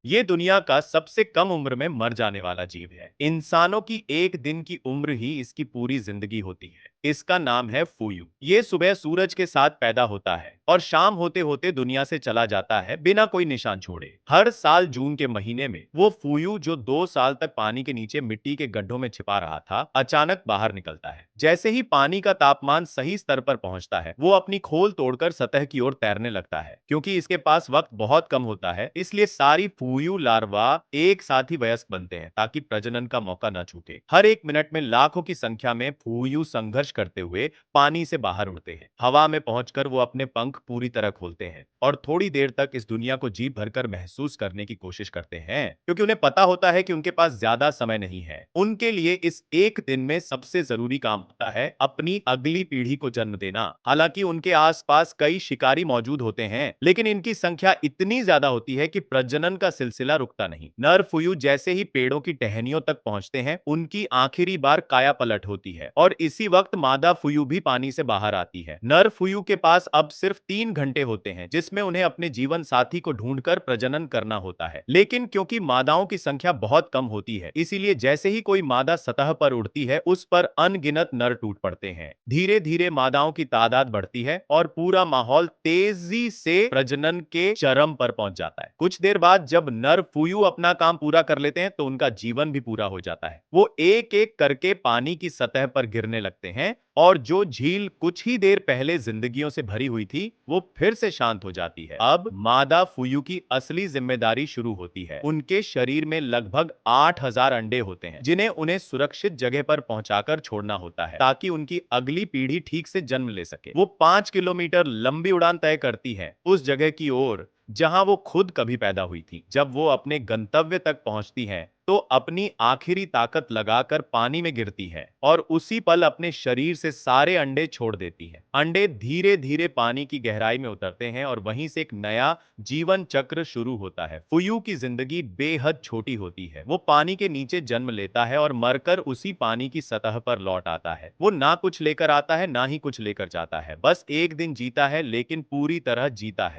ये दुनिया का सबसे कम उम्र में मर जाने वाला जीव है। इंसानों की एक दिन की उम्र ही इसकी पूरी जिंदगी होती है। इसका नाम है फूयू। ये सुबह सूरज के साथ पैदा होता है और शाम होते होते दुनिया से चला जाता है बिना कोई निशान छोड़े। हर साल जून के महीने में वो फूयू जो 2 साल तक पानी के नीचे मिट्टी के गड्ढों में छिपा रहा था, अचानक बाहर निकलता है। जैसे ही पानी का तापमान सही स्तर पर पहुंचता है, वो अपनी खोल तोड़कर सतह की ओर तैरने लगता है। क्योंकि इसके पास वक्त बहुत कम होता है, इसलिए सारी फूयू लार्वा एक साथ ही वयस्क बनते हैं ताकि प्रजनन का मौका न छूटे। हर एक मिनट में लाखों की संख्या में फूयू संघर्ष करते हुए पानी से बाहर उड़ते हैं। हवा में पहुंचकर वो अपने पंख पूरी तरह खोलते हैं और थोड़ी देर तक इस दुनिया को जी भरकर महसूस करने की कोशिश करते हैं, क्योंकि उन्हें पता होता है कि उनके पास ज्यादा समय नहीं है। उनके लिए इस एक दिन में सबसे जरूरी काम होता है अपनी अगली पीढ़ी को जन्म देना। हालांकि उनके आसपास कई शिकारी मौजूद होते हैं, लेकिन इनकी संख्या इतनी ज्यादा होती है कि प्रजनन का सिलसिला रुकता नहीं। नर फूयू जैसे ही पेड़ों की टहनियों तक पहुंचते हैं, उनकी आखिरी बार काया पलट होती है और इसी वक्त मादा फूयू भी पानी से बाहर आती है। नर फूयू के पास अब सिर्फ 3 घंटे होते हैं, जिसमें उन्हें अपने जीवन साथी को ढूंढकर प्रजनन करना होता है। लेकिन क्योंकि मादाओं की संख्या बहुत कम होती है, इसीलिए जैसे ही कोई मादा सतह पर उड़ती है, उस पर अनगिनत नर टूट पड़ते हैं। धीरे धीरे मादाओं की तादाद बढ़ती है और पूरा माहौल तेजी से प्रजनन के चरम पर पहुंच जाता है। कुछ देर बाद जब नर फूयू अपना काम पूरा कर लेते हैं, तो उनका जीवन भी पूरा हो जाता है। वो एक एक करके पानी की सतह पर गिरने लगते हैं और जो झील कुछ ही देर पहले जिंदगियों से भरी हुई थी, वो फिर से शांत हो जाती है। अब मादा फूयू की असली जिम्मेदारी शुरू होती है। उनके शरीर में लगभग 8,000 अंडे होते हैं, जिन्हें उन्हें सुरक्षित जगह पर पहुंचाकर छोड़ना होता है ताकि उनकी अगली पीढ़ी ठीक से जन्म ले सके। वो 5 किलोमीटर लंबी उड़ान तय करती है उस जगह की ओर जहां वो खुद कभी पैदा हुई थी। जब वो अपने गंतव्य तक पहुंचती हैं, तो अपनी आखिरी ताकत लगाकर पानी में गिरती है और उसी पल अपने शरीर से सारे अंडे छोड़ देती है। अंडे धीरे धीरे पानी की गहराई में उतरते हैं और वहीं से एक नया जीवन चक्र शुरू होता है। फुयू की जिंदगी बेहद छोटी होती है। वो पानी के नीचे जन्म लेता है और मरकर उसी पानी की सतह पर लौट आता है। वो ना कुछ लेकर आता है, ना ही कुछ लेकर जाता है। बस एक दिन जीता है, लेकिन पूरी तरह जीता है।